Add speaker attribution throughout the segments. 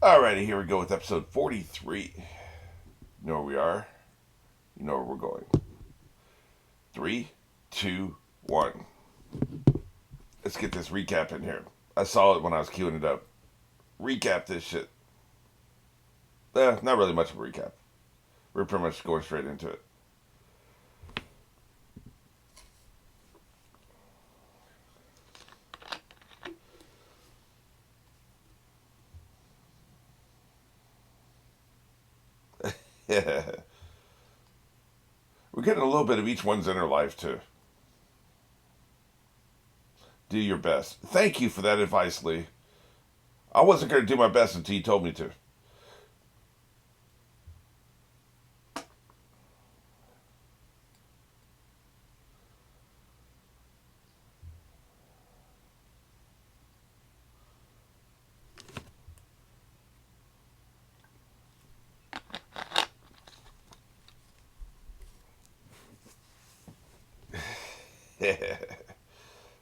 Speaker 1: Alrighty, here we go with episode 43. You know where we are. You know where we're going. Three, two, one. Let's get this recap in here. I saw it when I was queuing it up. Recap this shit. Not really much of a recap. We're pretty much going straight into it. We're getting a little bit of each one's inner life, too. Do your best. Thank you for that advice, Lee. I wasn't going to do my best until you told me to.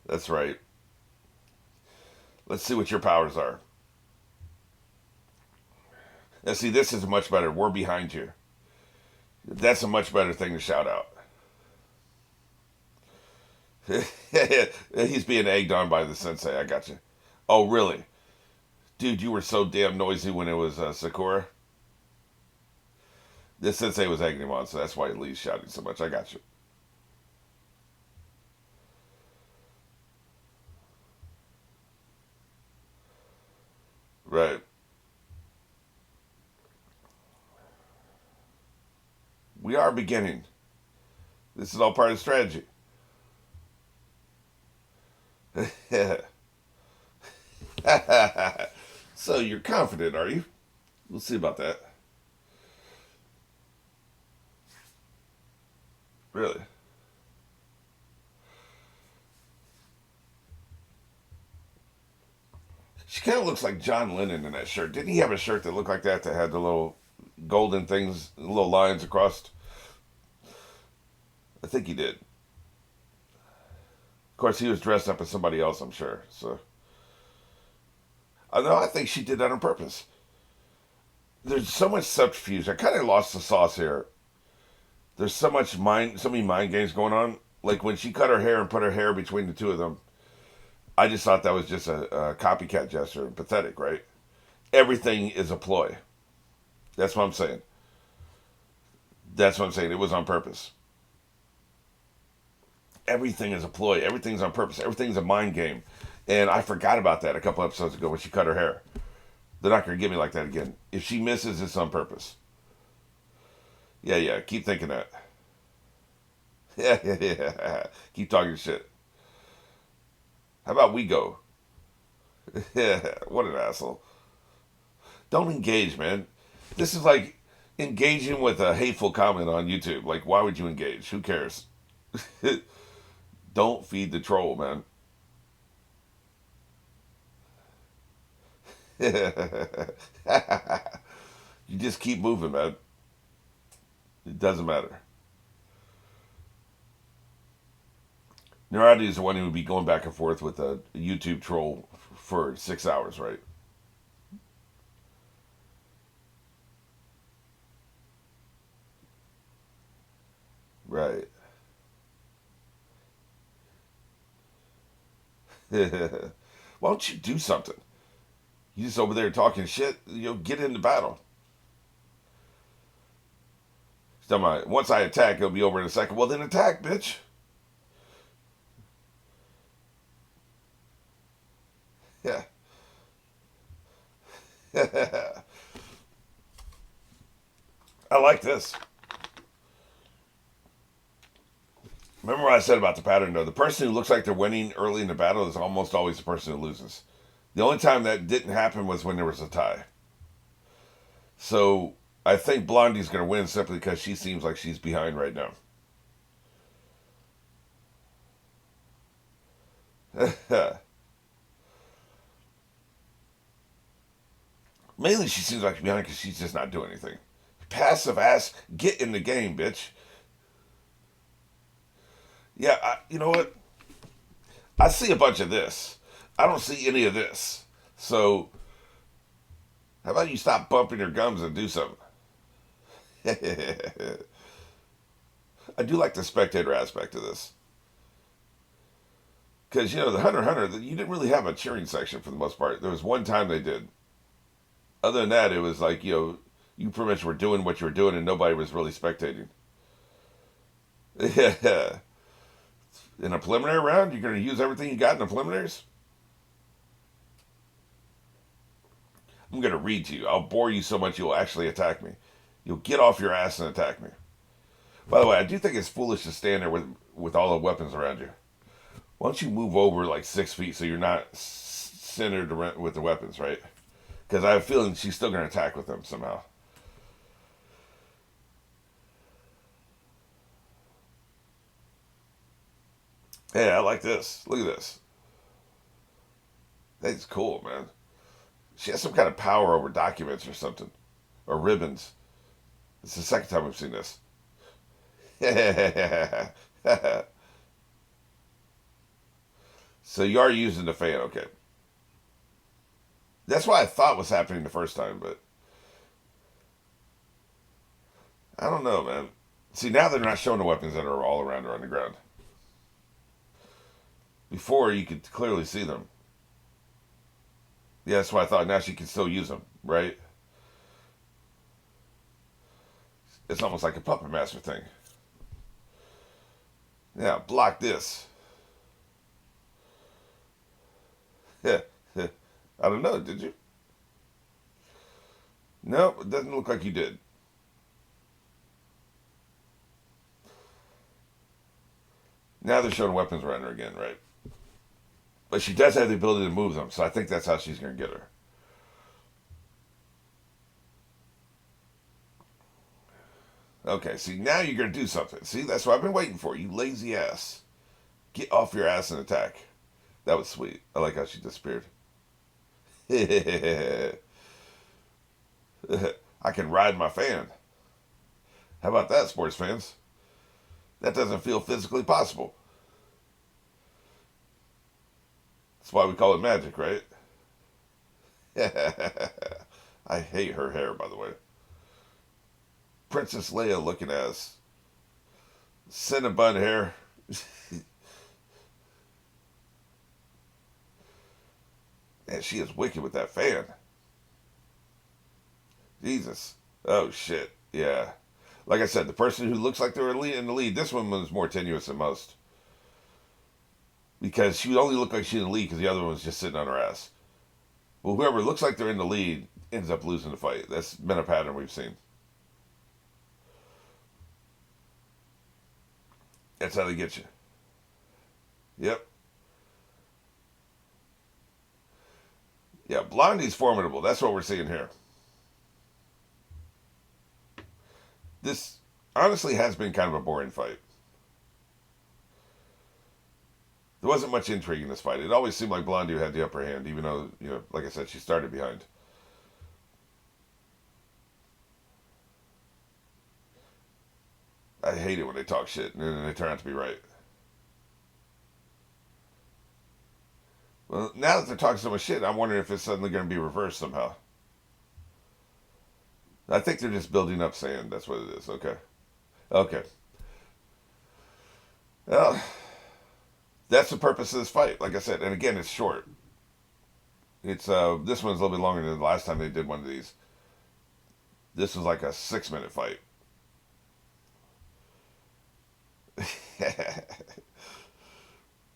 Speaker 1: That's right. Let's see what your powers are. Now, see, this is much better. We're behind you. That's a much better thing to shout out. He's being egged on by the sensei. I got you. Oh, really? Dude, you were so damn noisy when it was Sakura. This sensei was egging him on, so that's why Lee's shouting so much. I got you. Right. We are beginning. This is all part of the strategy. So you're confident, are you? We'll see about that. Really? She kind of looks like John Lennon in that shirt. Didn't he have a shirt that looked like that had the little golden things, little lines across? I think he did. Of course, he was dressed up as somebody else, I'm sure. So, I know. I think she did that on purpose. There's so much subterfuge. I kind of lost the sauce here. There's so many mind games going on. Like when she cut her hair and put her hair between the two of them, I just thought that was just a copycat gesture. Pathetic, right? Everything is a ploy. That's what I'm saying. That's what I'm saying. It was on purpose. Everything is a ploy. Everything's on purpose. Everything's a mind game. And I forgot about that a couple episodes ago when she cut her hair. They're not going to get me like that again. If she misses, it's on purpose. Yeah, yeah. Keep thinking that. Yeah, yeah, yeah. Keep talking shit. How about we go? Yeah, what an asshole. Don't engage, man. This is like engaging with a hateful comment on YouTube. Like, why would you engage? Who cares? Don't feed the troll, man. You just keep moving, man. It doesn't matter. Naruto is the one who would be going back and forth with a YouTube troll for 6 hours, right? Right. Why don't you do something? You just over there talking shit. Get into battle. Once I attack, it'll be over in a second. Well, then attack, bitch. Yeah. I like this. Remember what I said about the pattern, though? The person who looks like they're winning early in the battle is almost always the person who loses. The only time that didn't happen was when there was a tie. So I think Blondie's going to win simply because she seems like she's behind right now. Mainly, she seems like she's behind because she's just not doing anything. Passive ass, get in the game, bitch. Yeah, you know what? I see a bunch of this. I don't see any of this. So How about you stop bumping your gums and do something? I do like the spectator aspect of this. Because, the Hunter x Hunter, you didn't really have a cheering section for the most part. There was one time they did. Other than that, it was like, you pretty much were doing what you were doing and nobody was really spectating. Yeah. In a preliminary round, you're going to use everything you got in the preliminaries? I'm going to read to you. I'll bore you so much you'll actually attack me. You'll get off your ass and attack me. By the way, I do think it's foolish to stand there with all the weapons around you. Why don't you move over like 6 feet so you're not centered with the weapons, right? Because I have a feeling she's still going to attack with them somehow. Hey, I like this. Look at this. That's cool, man. She has some kind of power over documents or something. Or ribbons. It's the second time we've seen this. So you are using the fan, okay. That's what I thought was happening the first time, but I don't know, man. See, now they're not showing the weapons that are all around her on the ground. Before, you could clearly see them. Yeah, that's why I thought now she can still use them, right? It's almost like a puppet master thing. Yeah, block this. I don't know, did you? No, it doesn't look like you did. Now they're showing weapons around her again, right? But she does have the ability to move them, so I think that's how she's going to get her. Okay, see, now you're going to do something. See, that's what I've been waiting for, you lazy ass. Get off your ass and attack. That was sweet. I like how she disappeared. I can ride my fan. How about that, sports fans? That doesn't feel physically possible. That's why we call it magic, right? I hate her hair, by the way. Princess Leia looking as Cinnabon hair. Man, she is wicked with that fan. Jesus. Oh, shit. Yeah. Like I said, the person who looks like they're in the lead, this one was more tenuous than most. Because she would only look like she's in the lead because the other one was just sitting on her ass. Well, whoever looks like they're in the lead ends up losing the fight. That's been a pattern we've seen. That's how they get you. Yep. Yeah, Blondie's formidable. That's what we're seeing here. This honestly has been kind of a boring fight. There wasn't much intrigue in this fight. It always seemed like Blondie had the upper hand, even though, like I said, she started behind. I hate it when they talk shit and then they turn out to be right. Well, now that they're talking so much shit, I'm wondering if it's suddenly going to be reversed somehow. I think they're just building up sand. That's what it is. Okay. Okay. Well, that's the purpose of this fight. Like I said, and again, it's short. It's this one's a little bit longer than the last time they did one of these. This was like a 6-minute fight.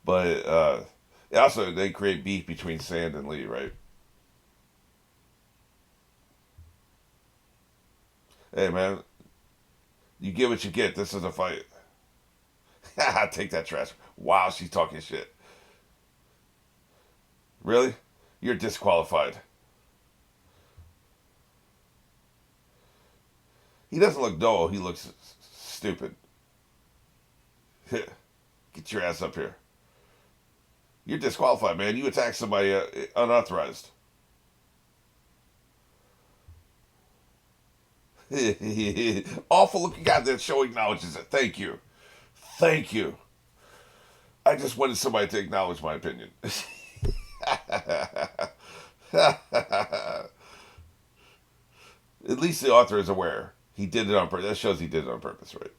Speaker 1: But also they create beef between Sand and Lee, right? Hey man, you get what you get. This is a fight. Take that trash. Wow, she's talking shit. Really? You're disqualified. He doesn't look dull. He looks stupid. Get your ass up here. You're disqualified, man. You attacked somebody unauthorized. Awful looking guy. That show acknowledges it. Thank you. Thank you. I just wanted somebody to acknowledge my opinion. least the author is aware. He did it on purpose. That shows he did it on purpose, right?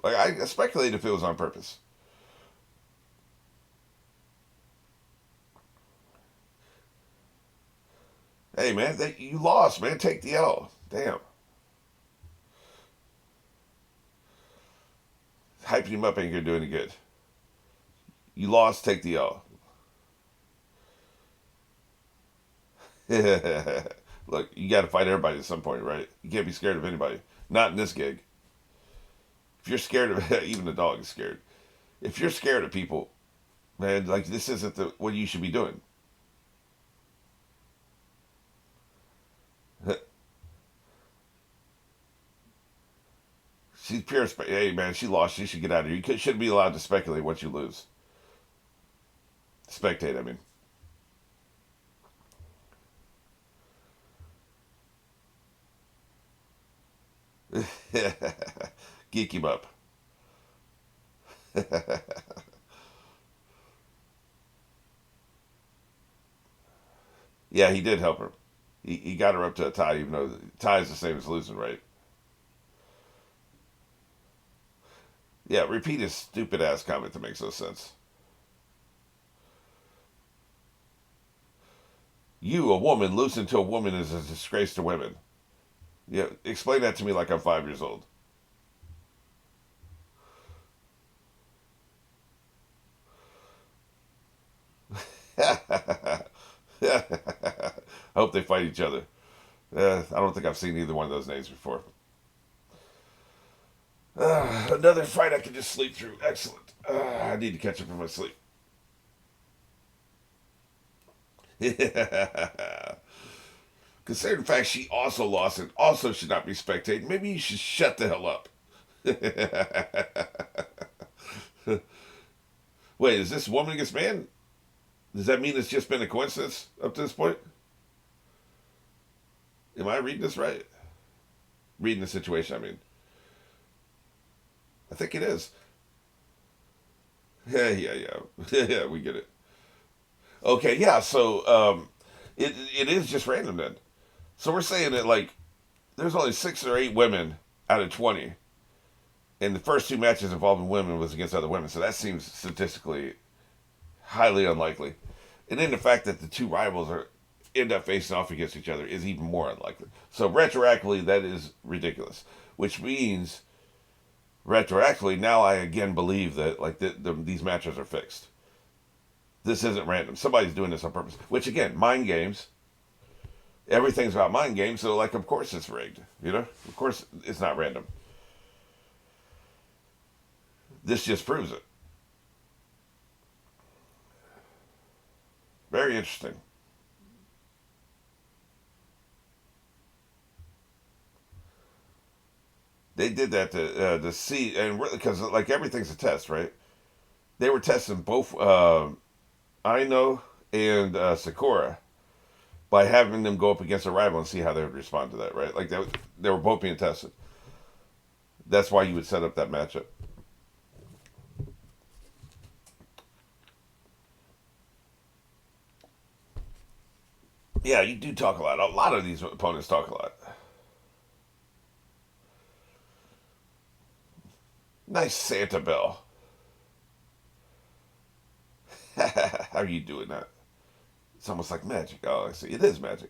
Speaker 1: Like, I speculate if it was on purpose. Hey, man, you lost, man. Take the L. Damn. Hyping him up ain't gonna do any good. You lost, take the L. Look, you got to fight everybody at some point, right? You can't be scared of anybody. Not in this gig. If you're scared of even the dog is scared. If you're scared of people, man, like this isn't what you should be doing. She's pure. Hey, man, she lost. She should get out of here. Shouldn't be allowed to speculate once you lose. Spectate, I mean. Geek him up. Yeah, he did help her. He got her up to a tie, even though the tie is the same as losing, right? Yeah, repeat his stupid ass comment that makes no sense. You, a woman, losing to a woman is a disgrace to women. Yeah, explain that to me like I'm 5 years old. I hope they fight each other. I don't think I've seen either one of those names before. Another fight I can just sleep through. Excellent. I need to catch up on my sleep. Considering the fact she also lost and also should not be spectating, maybe you should shut the hell up. Wait, is this woman against man? Does that mean it's just been a coincidence up to this point? Am I reading this right? Reading the situation, I mean. I think it is. Yeah, yeah, yeah. Yeah, we get it. Okay, yeah, so it is just random then. So we're saying that, like, there's only 6 or 8 women out of 20. And the first 2 matches involving women was against other women. So that seems statistically highly unlikely. And then the fact that the 2 rivals are end up facing off against each other is even more unlikely. So retroactively, that is ridiculous. Which means retroactively, now I again believe that like these matches are fixed. This isn't random. Somebody's doing this on purpose. Which again, mind games. Everything's about mind games, so like of course it's rigged. You know? Of course it's not random. This just proves it. Very interesting. They did that to see, and because like everything's a test, right? They were testing both Aino and Sakura by having them go up against a rival and see how they would respond to that, right? Like they were both being tested. That's why you would set up that matchup. Yeah, you do talk a lot. A lot of these opponents talk a lot. Nice Santa Bell. How are you doing that? It's almost like magic. Oh, I see. It is magic.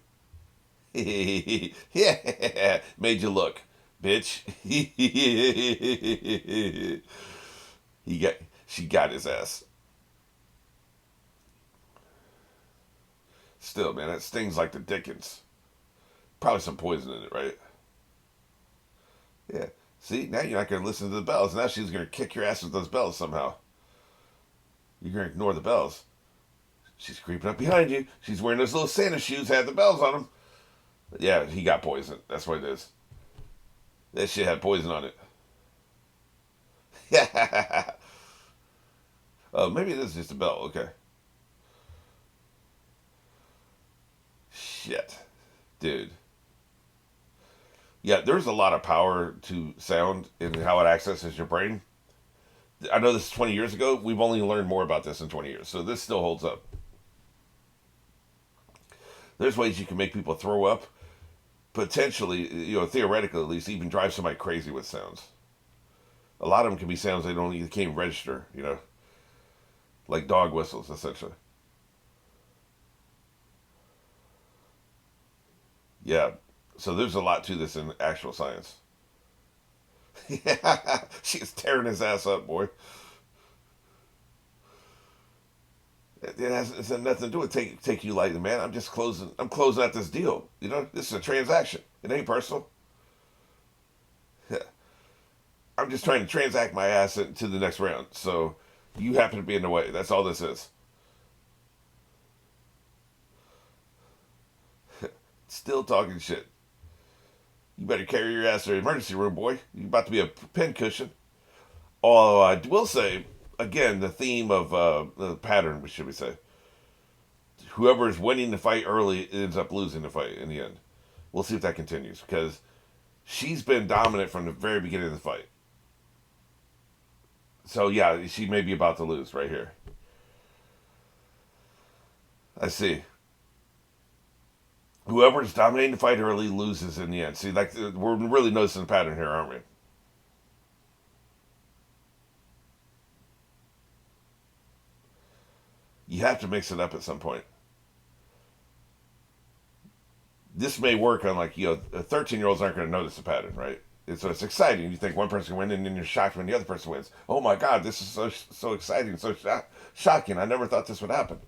Speaker 1: Yeah, made you look, bitch. he got, she got his ass. Still, man, that stings like the Dickens. Probably some poison in it, right? Yeah. See, now you're not going to listen to the bells. Now she's going to kick your ass with those bells somehow. You're going to ignore the bells. She's creeping up behind you. She's wearing those little Santa shoes, had the bells on them. Yeah, he got poisoned. That's what it is. That shit had poison on it. Yeah. Oh, maybe it is just a bell. Okay. Shit. Dude. Yeah, there's a lot of power to sound and how it accesses your brain. I know this is 20 years ago. We've only learned more about this in 20 years. So this still holds up. There's ways you can make people throw up potentially, theoretically at least, even drive somebody crazy with sounds. A lot of them can be sounds they can't register, like dog whistles, essentially. Yeah. So there's a lot to this in actual science. Yeah, she's tearing his ass up, boy. It's had nothing to do with take you lightly, man. I'm closing out this deal. This is a transaction. It ain't personal. I'm just trying to transact my ass into the next round. So you happen to be in the way. That's all this is. Still talking shit. You better carry your ass to the emergency room, boy. You're about to be a pincushion. Although I will say, again, the theme of the pattern, should we say, whoever is winning the fight early ends up losing the fight in the end. We'll see if that continues because she's been dominant from the very beginning of the fight. So yeah, she may be about to lose right here. I see. Whoever's dominating the fight early loses in the end. See, like we're really noticing the pattern here, aren't we? You have to mix it up at some point. This may work on 13-year-olds aren't going to notice the pattern, right? So it's exciting. You think one person can win, and then you're shocked when the other person wins. Oh my God, this is so exciting, so shocking. I never thought this would happen.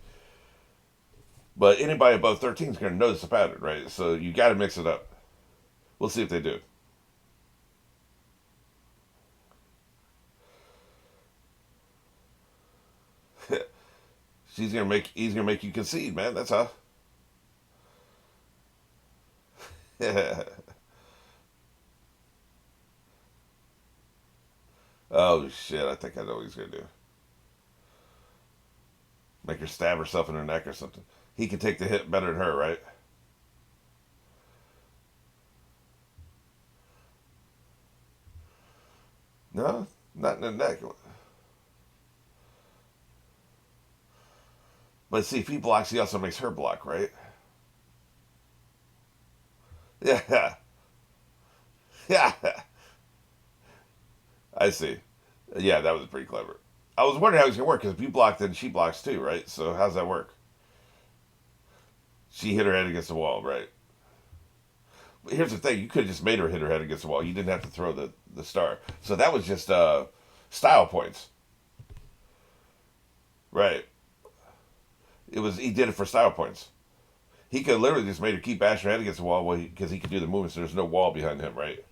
Speaker 1: But anybody above 13 is going to notice the pattern, right? So you got to mix it up. We'll see if they do. He's gonna make you concede, man. That's how. Oh shit! I think I know what he's gonna do. Make her stab herself in her neck or something. He can take the hit better than her, right? No, not in the neck. But see, if he blocks, he also makes her block, right? Yeah, yeah. I see. Yeah, that was pretty clever. I was wondering how he's gonna work because if you block, then she blocks too, right? So how's that work? She hit her head against the wall, right? But here's the thing: you could have just made her hit her head against the wall. You didn't have to throw the star. So that was just style points, right? He did it for style points. He could literally just made her keep bashing her head against the wall because he could do the movement. So there's no wall behind him, right?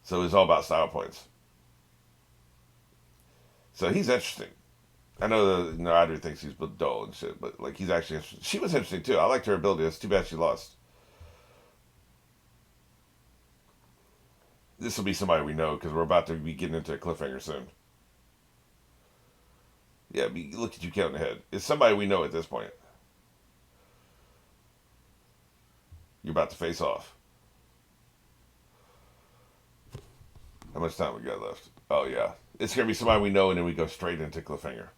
Speaker 1: So it's all about style points. So he's interesting. I know the Naruto thinks he's dull and shit, but like he's actually interesting. She was interesting too. I liked her ability. It's too bad she lost. This will be somebody we know because we're about to be getting into a cliffhanger soon. Yeah, look at you counting ahead. It's somebody we know at this point. You're about to face off. How much time we got left? Oh yeah, it's gonna be somebody we know, and then we go straight into cliffhanger.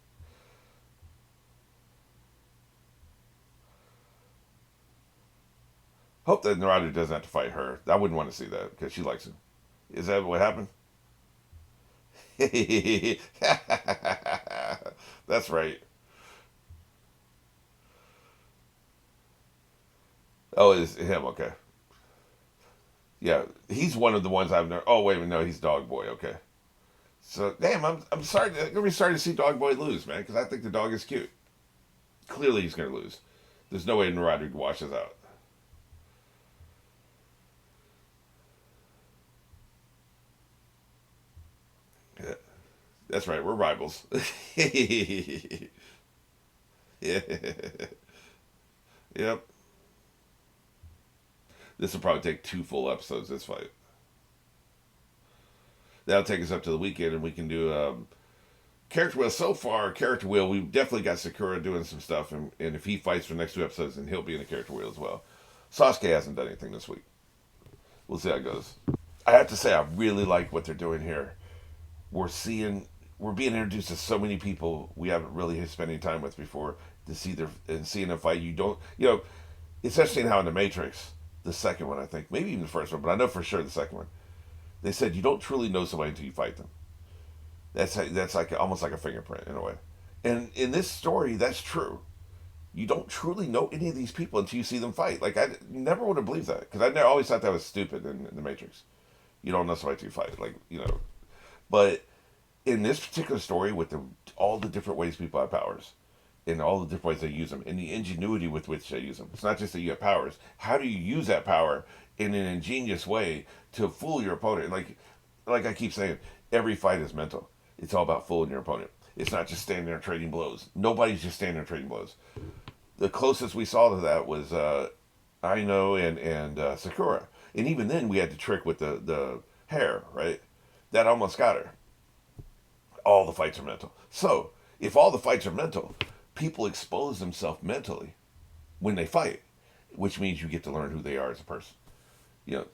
Speaker 1: Hope that Naruto doesn't have to fight her. I wouldn't want to see that because she likes him. Is that what happened? That's right. Oh, it's him. Okay. Yeah, he's one of the ones I've never. Oh wait a minute, no, he's Dog Boy. Okay. So damn, I'm sorry. I'm gonna be sorry to see Dog Boy lose, man, because I think the dog is cute. Clearly, he's gonna lose. There's no way Naruto washes out. Yeah, that's right. We're rivals. Yeah. Yep. This will probably take two full episodes. This fight. That'll take us up to the weekend, and we can do character wheel. So far, character wheel. We've definitely got Sakura doing some stuff, and if he fights for the next two episodes, then he'll be in the character wheel as well. Sasuke hasn't done anything this week. We'll see how it goes. I have to say, I really like what they're doing here. We're seeing, we're being introduced to so many people we haven't really spent any time with before to see their and seeing them fight. You don't, it's interesting how in the Matrix the second one, I think, maybe even the first one, but I know for sure the second one. They said you don't truly know somebody until you fight them. That's like almost like a fingerprint in a way. And in this story, that's true. You don't truly know any of these people until you see them fight. Like I never would have believed that because always thought that was stupid in the Matrix. You don't know somebody until you fight. Like but in this particular story, with all the different ways people have powers, and all the different ways they use them, and the ingenuity with which they use them. It's not just that you have powers. How do you use that power in an ingenious way to fool your opponent? Like I keep saying, every fight is mental. It's all about fooling your opponent. It's not just standing there trading blows. Nobody's just standing there trading blows. The closest we saw to that was Aino and Sakura, and even then we had the trick with the hair, right? That almost got her. All the fights are mental. So if all the fights are mental, people expose themselves mentally when they fight, which means you get to learn who they are as a person.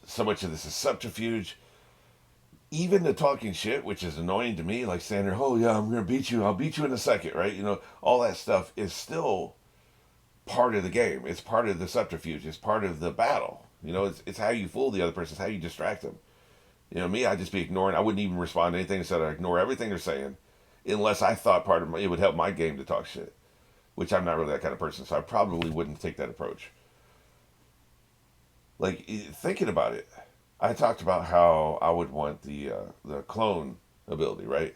Speaker 1: So much of this is subterfuge. Even the talking shit, which is annoying to me, like saying, "Oh yeah, I'm gonna beat you. I'll beat you in a second," right? All that stuff is still part of the game. It's part of the subterfuge. It's part of the battle. It's how you fool the other person. It's how you distract them. Me, I'd just be ignoring. I wouldn't even respond to anything. Instead, I'd ignore everything they're saying, unless I thought it would help my game to talk shit. Which I'm not really that kind of person, so I probably wouldn't take that approach. Like thinking about it, I talked about how I would want the clone ability, right?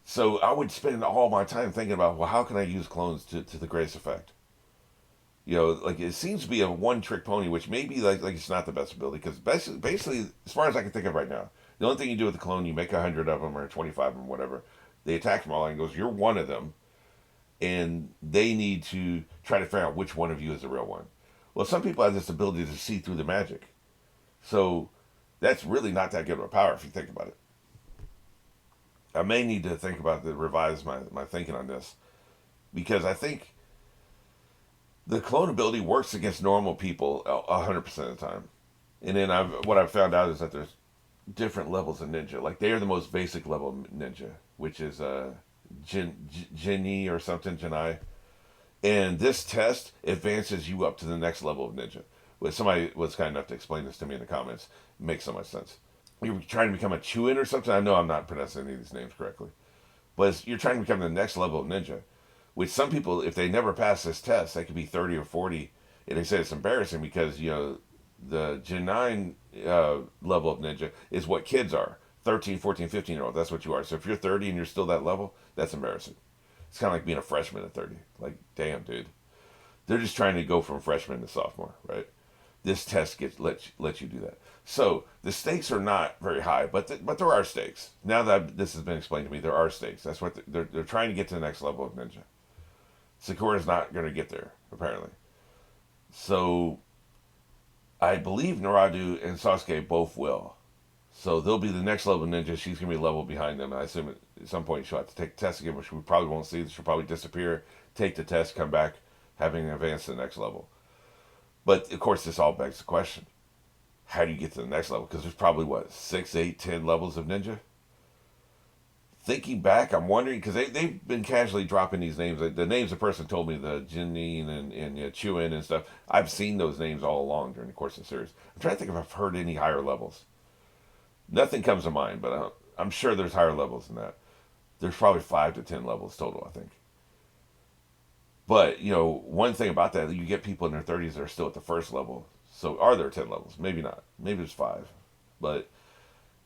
Speaker 1: So I would spend all my time thinking about, well, how can I use clones to the greatest effect? Like it seems to be a one trick pony, which maybe like it's not the best ability because basically, as far as I can think of right now, the only thing you do with the clone, you make 100 of them or 25 of them, whatever. They attack from all angles. You're one of them, and they need to try to figure out which one of you is the real one. Well, some people have this ability to see through the magic, so that's really not that good of a power if you think about it. I may need to think about revise my thinking on this because I think the clone ability works against normal people 100% of the time. And then what I've found out is that there's different levels of ninja. Like they are the most basic level of ninja, which is Jinni or something, Jinai. And this test advances you up to the next level of ninja. Well, somebody was kind enough to explain this to me in the comments. It makes so much sense. You're trying to become a Chuin or something. I know I'm not pronouncing any of these names correctly, but you're trying to become the next level of ninja. Which some people, if they never pass this test, they could be 30 or 40, and they say it's embarrassing because the Gen level of ninja is what kids are. 13, 14, 15-year-old. That's what you are. So if you're 30 and you're still that level, that's embarrassing. It's kind of like being a freshman at 30. Like, damn, dude. They're just trying to go from freshman to sophomore, right? This test lets you do that. So the stakes are not very high, but there are stakes. Now that this has been explained to me, there are stakes. That's what they're trying to get to the next level of ninja. Sakura's not going to get there, apparently. So I believe Naruto and Sasuke both will. So they'll be the next level ninja. She's going to be a level behind them. I assume at some point she'll have to take the test again, which we probably won't see. She'll probably disappear, take the test, come back, having advanced to the next level. But, of course, this all begs the question. How do you get to the next level? Because there's probably, 6, 8, 10 levels of ninja? Thinking back, I'm wondering, because they've been casually dropping these names. The names the person told me, the Jinni and Chuin and stuff, I've seen those names all along during the course of the series. I'm trying to think if I've heard any higher levels. Nothing comes to mind, but I'm sure there's higher levels than that. There's probably 5 to 10 levels total, I think. But, one thing about that, you get people in their 30s that are still at the first level. So are there 10 levels? Maybe not. Maybe there's 5. But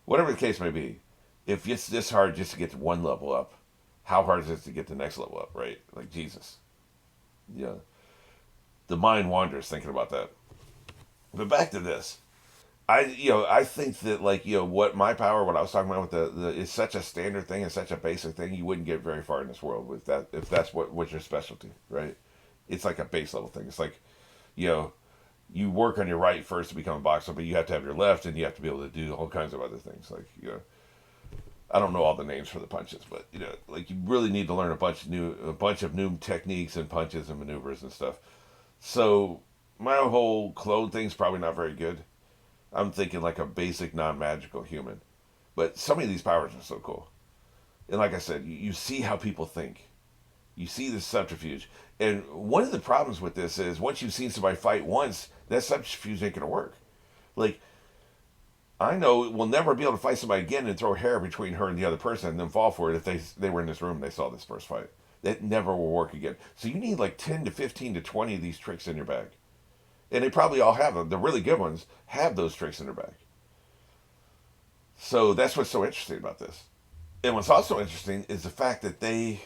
Speaker 1: whatever the case may be, if it's this hard just to get to one level up, how hard is it to get the next level up, right? Like Jesus. Yeah. The mind wanders thinking about that. But back to this. I think that what my power, what I was talking about with the is such a standard thing and such a basic thing, you wouldn't get very far in this world with that if that's what's your specialty, right? It's like a base level thing. It's like, you work on your right first to become a boxer, but you have to have your left, and you have to be able to do all kinds of other things. Like, I don't know all the names for the punches, but you really need to learn a bunch of new techniques and punches and maneuvers and stuff. So my whole clone thing's probably not very good. I'm thinking like a basic non-magical human, but some of these powers are so cool. And like I said, you see how people think. You see this subterfuge. And one of the problems with this is once you've seen somebody fight once, that subterfuge ain't going to work. Like, I know we'll never be able to fight somebody again and throw hair between her and the other person and then fall for it if they were in this room and they saw this first fight. That never will work again. So you need like 10 to 15 to 20 of these tricks in your bag. And they probably all have them. The really good ones have those tricks in their bag. So that's what's so interesting about this. And what's also interesting is the fact that they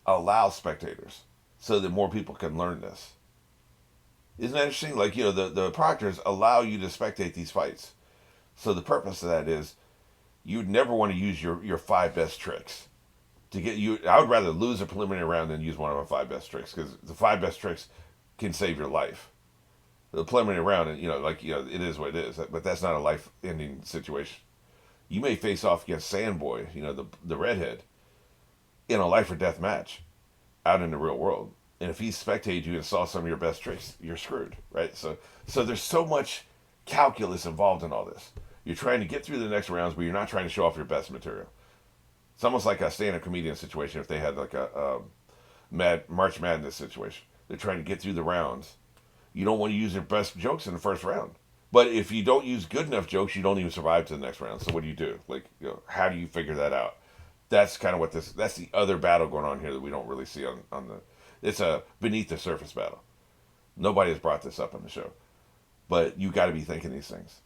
Speaker 1: allow spectators so that more people can learn this. Isn't that interesting? Like, the proctors allow you to spectate these fights. So the purpose of that is you'd never want to use your five best tricks. To get you, I would rather lose a preliminary round than use one of my five best tricks because the five best tricks can save your life. The preliminary round, it is what it is, but that's not a life-ending situation. You may face off against Sandboy, the redhead, in a life or death match out in the real world. And if he spectated you and saw some of your best tricks, you're screwed, right? So there's so much calculus involved in all this. You're trying to get through the next rounds, but you're not trying to show off your best material. It's almost like a stand-up comedian situation if they had like a March Madness situation. They're trying to get through the rounds. You don't want to use your best jokes in the first round. But if you don't use good enough jokes, you don't even survive to the next round. So what do you do? Like, how do you figure that out? That's kind of that's the other battle going on here that we don't really see on the, it's a beneath the surface battle. Nobody has brought this up on the show. But you got to be thinking these things.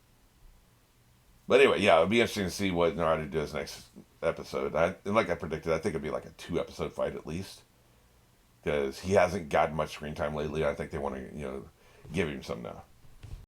Speaker 1: But anyway, yeah, it'll be interesting to see what Naruto does next episode. And like I predicted, I think it'll be like a 2-episode fight at least. Because he hasn't gotten much screen time lately. I think they want to, give him some now.